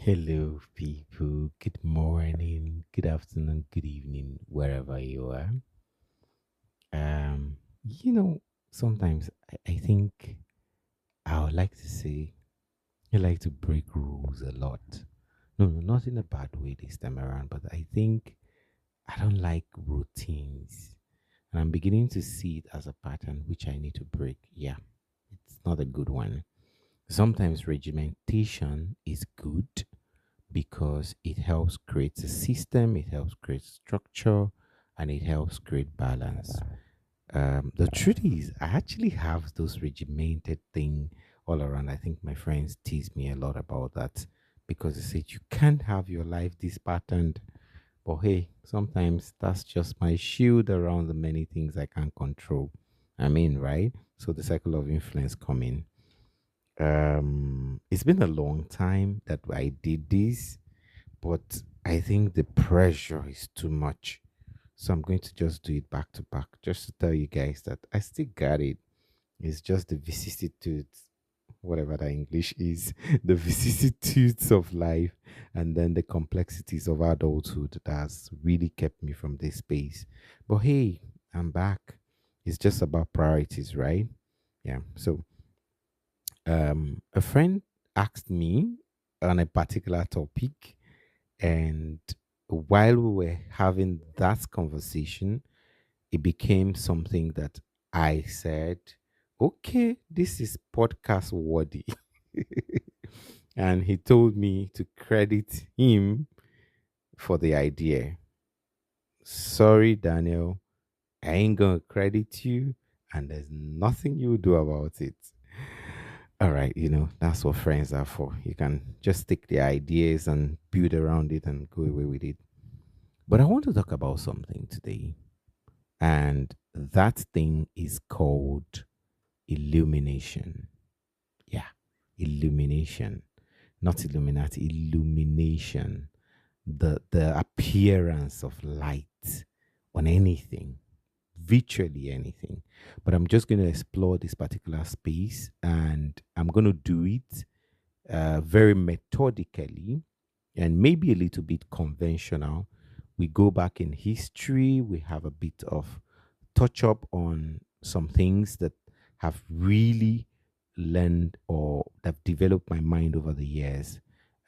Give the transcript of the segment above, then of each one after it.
Hello, people. Good morning, good afternoon, good evening, wherever you are. Um, you know, sometimes I think I would like to say I like to break rules a lot. No, not in a bad way this time around, but I think I don't like routines. And I'm beginning to see it as a pattern which I need to break. Yeah, it's not a good one. Sometimes regimentation is good because it helps create a system, it helps create structure, and it helps create balance. The truth is, I actually have those regimented thing all around. I think my friends tease me a lot about that because they say you can't have your life this patterned. But hey, sometimes that's just my shield around the many things I can't control. I mean, right? So the cycle of influence come in. It's been a long time that I did this, but I think the pressure is too much. So I'm going to just do it back to back, just to tell you guys that I still got it. It's just the vicissitudes, whatever that English is, the vicissitudes of life, and then the complexities of adulthood that has really kept me from this space. But hey, I'm back. It's just about priorities, right? Yeah. So a friend asked me on a particular topic, and while we were having that conversation, it became something that I said, okay, this is podcast worthy. And he told me to credit him for the idea. Sorry, Daniel, I ain't gonna credit you, and there's nothing you do about it. All right, that's what friends are for. You can just take the ideas and build around it and go away with it. But I want to talk about something today, and that thing is called illumination. Yeah, illumination, not Illuminati, illumination. The appearance of light on anything, virtually anything. But I'm just going to explore this particular space, and I'm going to do it very methodically and maybe a little bit conventional. We go back in history, we have a bit of touch up on some things that have really learned or that have developed my mind over the years.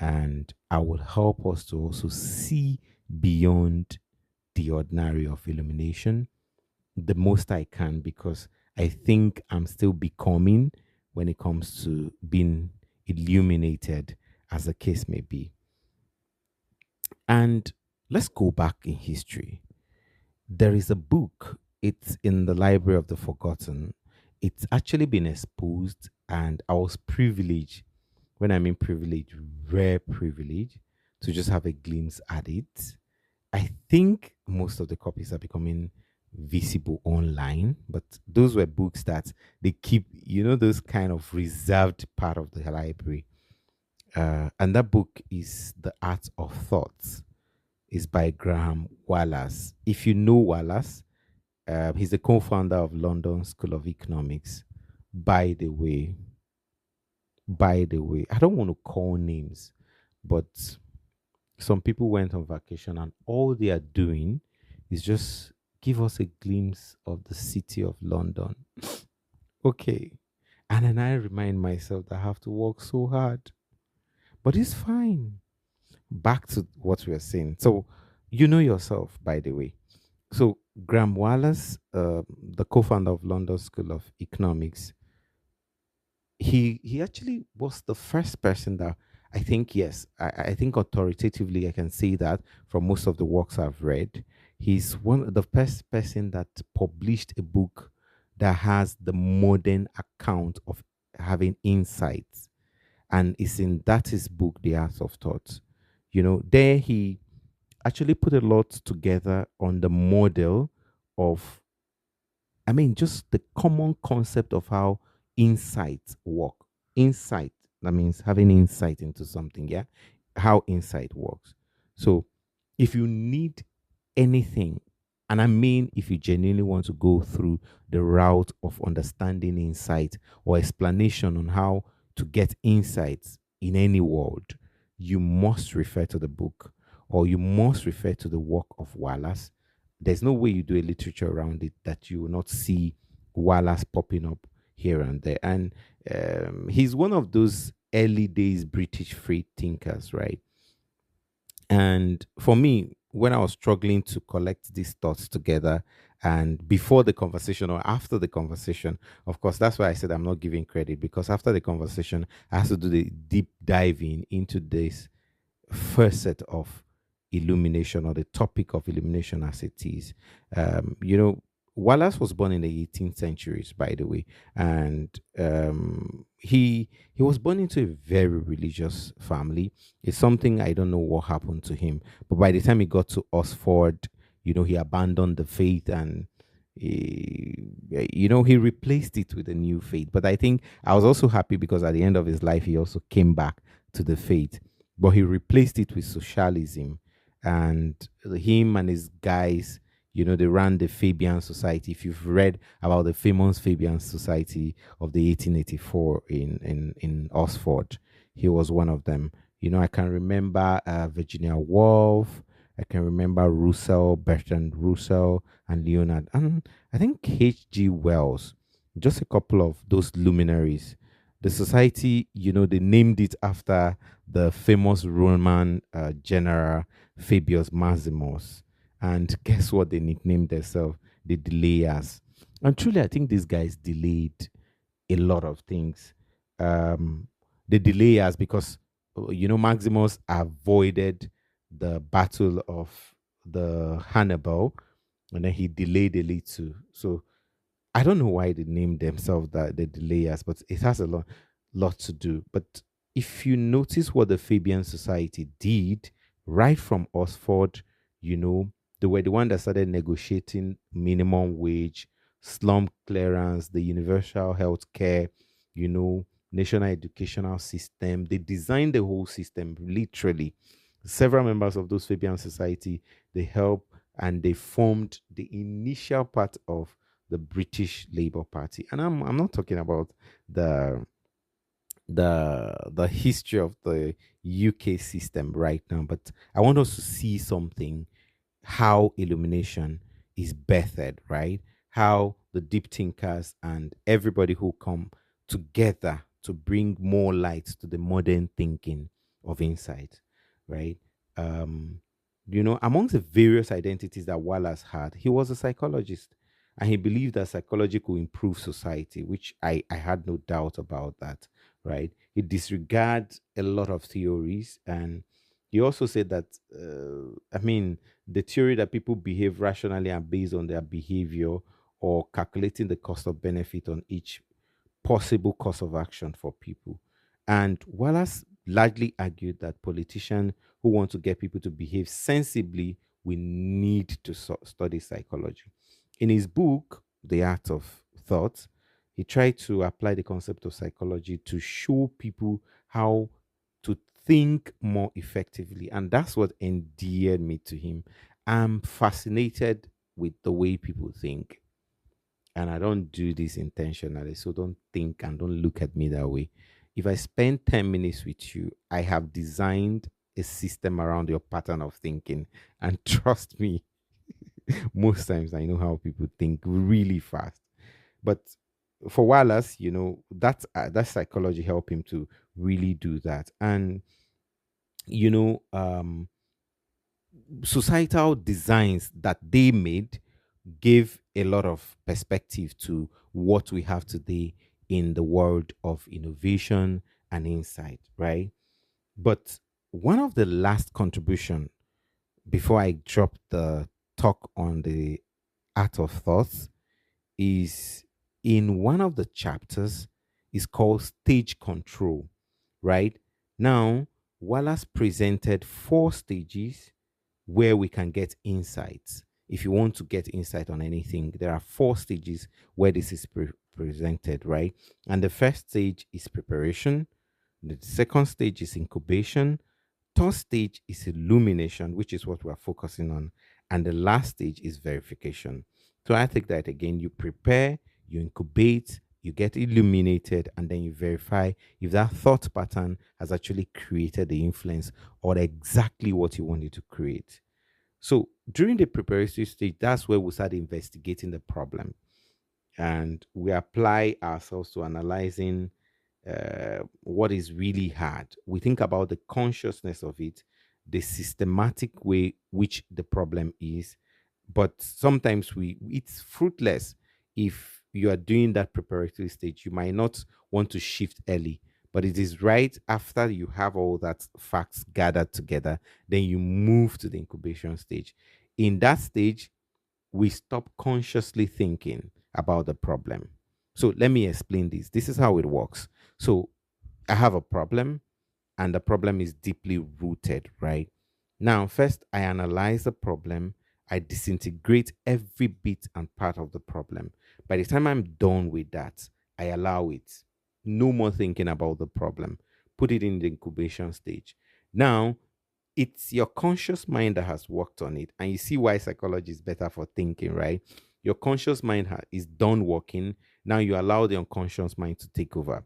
And I will help us to also see beyond the ordinary of illumination the most I can, because I think I'm still becoming when it comes to being illuminated, as the case may be. And let's go back in history. There is a book, it's in the Library of the Forgotten. It's actually been exposed, and I was privileged. When I mean privilege, rare privilege, to just have a glimpse at it. I think most of the copies are becoming visible online, but those were books that they keep, those kind of reserved part of the library. And that book is The Art of Thought. Is by Graham Wallace. If you know Wallace, he's the co-founder of London School of Economics. By the way, I don't want to call names, but some people went on vacation and all they are doing is just give us a glimpse of the city of London. Okay. And then I remind myself that I have to work so hard. But it's fine. Back to what we are saying. So, you know yourself, by the way. So, Graham Wallace, the co founder of London School of Economics, he actually was the first person that I think, yes, I think authoritatively I can say that from most of the works I've read. He's one of the first person that published a book that has the modern account of having insights. And it's in that his book, The Art of Thought. There he actually put a lot together on the model of, I mean, just the common concept of how insights work. Insight, that means having insight into something, yeah? How insight works. So if you need anything, and I mean, if you genuinely want to go through the route of understanding insight or explanation on how to get insights in any world, you must refer to the book or you must refer to the work of Wallace. There's no way you do a literature around it that you will not see Wallace popping up here and there. And he's one of those early days British free thinkers, right? And for me, when I was struggling to collect these thoughts together, and before the conversation or after the conversation, of course, that's why I said I'm not giving credit, because after the conversation, I had to do the deep diving into this first set of illumination, or the topic of illumination as it is. You know, Wallace was born in the 18th centuries, by the way, and he was born into a very religious family. It's something I don't know what happened to him, but by the time he got to Oxford, he abandoned the faith and he replaced it with a new faith. But I think I was also happy because at the end of his life, he also came back to the faith, but he replaced it with socialism. And him and his guys, they ran the Fabian Society. If you've read about the famous Fabian Society of the 1884 in Oxford, he was one of them. I can remember Virginia Woolf. I can remember Russell, Bertrand Russell, and Leonard. And I think H.G. Wells, just a couple of those luminaries. The society, they named it after the famous Roman general Fabius Maximus. And guess what they nicknamed themselves? The Delayers. And truly, I think these guys delayed a lot of things. Um, the Delayers, because, Maximus avoided the battle of the Hannibal, and then he delayed a little. So I don't know why they named themselves that the delayers, but it has a lot to do. But if you notice what the Fabian Society did right from Oxford, you know, they were the one that started negotiating minimum wage, slum clearance, the universal health care, national educational system. They designed the whole system literally. Several members of those Fabian Society, they helped and they formed the initial part of the British Labour Party. And I'm not talking about the the history of the UK system right now, but I want us to see something, how illumination is bettered, right? How the deep thinkers and everybody who come together to bring more light to the modern thinking of insight, right? Um, amongst the various identities that Wallace had, he was a psychologist, and he believed that psychology could improve society, which I had no doubt about that, right? He disregards a lot of theories, and he also said that, the theory that people behave rationally and based on their behavior, or calculating the cost of benefit on each possible course of action for people. And Wallace largely argued that politicians who want to get people to behave sensibly will need to study psychology. In his book, The Art of Thought, he tried to apply the concept of psychology to show people how to think more effectively. And that's what endeared me to him. I'm fascinated with the way people think. And I don't do this intentionally. So don't think and don't look at me that way. If I spend 10 minutes with you, I have designed a system around your pattern of thinking. And trust me, most times I know how people think really fast. But for Wallace, that psychology helped him to really do that. And you know, societal designs that they made gave a lot of perspective to what we have today in the world of innovation and insight, right? But one of the last contribution before I drop the talk on the art of thoughts is in one of the chapters is called stage control, right? Now, Wallace presented four stages where we can get insights. If you want to get insight on anything, there are four stages where this is presented, right? And the first stage is preparation, the second stage is incubation, third stage is illumination, which is what we're focusing on, and the last stage is verification. So I think that again, you prepare, you incubate, you get illuminated, and then you verify if that thought pattern has actually created the influence or exactly what you wanted to create. So during the preparatory stage, that's where we start investigating the problem, and we apply ourselves to analyzing what is really hard. We think about the consciousness of it, the systematic way which the problem is, but sometimes we it's fruitless if you are doing that preparatory stage. You might not want to shift early, but it is right after you have all that facts gathered together, then you move to the incubation stage. In that stage, we stop consciously thinking about the problem. So let me explain this. This is how it works. So I have a problem, and the problem is deeply rooted, right? Now, first, I analyze the problem, I disintegrate every bit and part of the problem. By the time I'm done with that, I allow it. No more thinking about the problem. Put it in the incubation stage. Now, it's your conscious mind that has worked on it. And you see why psychology is better for thinking, right? Your conscious mind is done working. Now you allow the unconscious mind to take over.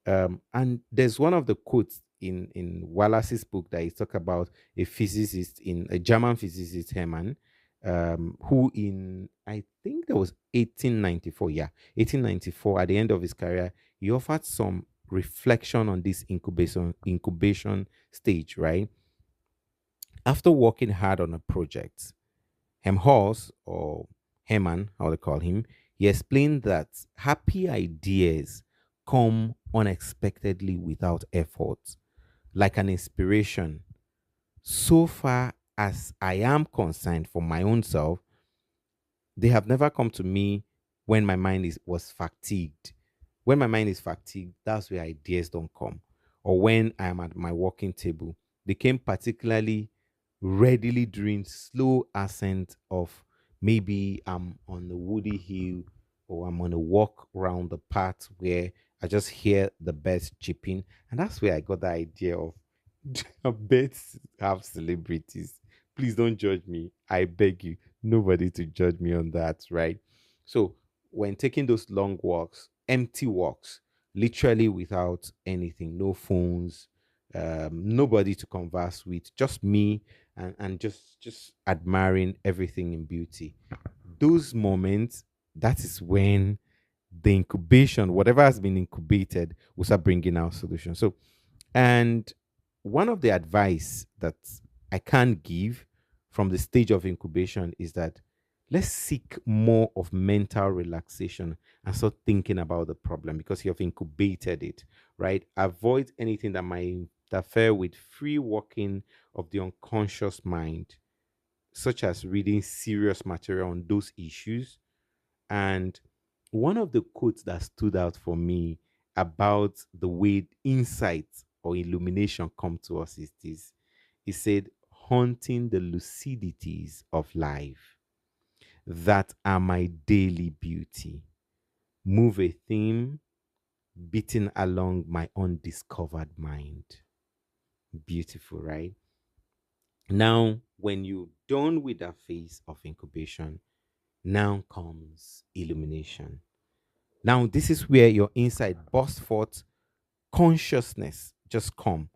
And there's one of the quotes in Wallace's book that he talk about a physicist, in a German physicist, Hermann, who in, I think that was 1894, yeah, 1894, at the end of his career, he offered some reflection on this incubation stage, right? After working hard on a project, Hemhorst, or Herman, how they call him, he explained that happy ideas come unexpectedly without effort, like an inspiration. So far as I am concerned, for my own self, they have never come to me when my mind was fatigued. When my mind is fatigued, that's where ideas don't come. Or when I am at my working table, they came particularly readily during slow ascent of, maybe I'm on the woody hill, or I'm on a walk around the path where I just hear the birds chirping. And that's where I got the idea of birds have celebrities. Please don't judge me. I beg you, nobody to judge me on that, right? So when taking those long walks, empty walks, literally without anything, no phones, nobody to converse with, just me, and just admiring everything in beauty. Those moments, that is when the incubation, whatever has been incubated, will start bringing out solutions. So, and one of the advice that I can give from the stage of incubation is that let's seek more of mental relaxation and start thinking about the problem because you have incubated it, right? Avoid anything that might interfere with free working of the unconscious mind, such as reading serious material on those issues. And one of the quotes that stood out for me about the way insight or illumination come to us is this. He said, haunting the lucidities of life that are my daily beauty. Move a theme beating along my undiscovered mind. Beautiful, right? Now, when you're done with that phase of incubation, now comes illumination. Now, this is where your insight bursts forth, consciousness just come.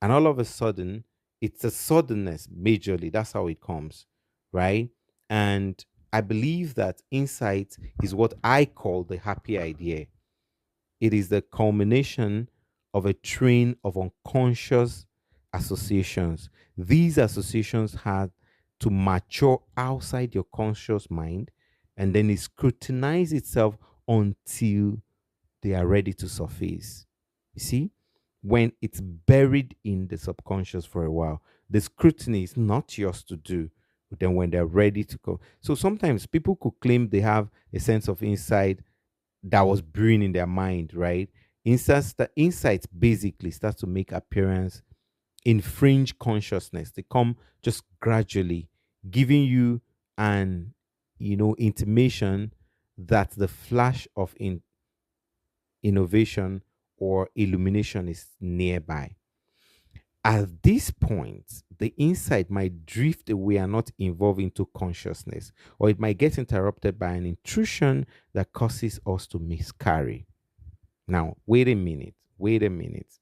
And all of a sudden, it's a suddenness majorly. That's how it comes, right? And I believe that insight is what I call the happy idea. It is the culmination of a train of unconscious associations. These associations had to mature outside your conscious mind, and then it scrutinize itself until they are ready to surface. You see, when it's buried in the subconscious for a while, the scrutiny is not yours to do. But then when they're ready to go. So sometimes people could claim they have a sense of insight that was brewing in their mind, right? Insights basically start to make appearance in fringe consciousness. They come just gradually, giving you an intimation that the flash of innovation or illumination is nearby. At this point, the insight might drift away and not evolve into consciousness, or it might get interrupted by an intrusion that causes us to miscarry. Now, wait a minute. Wait a minute.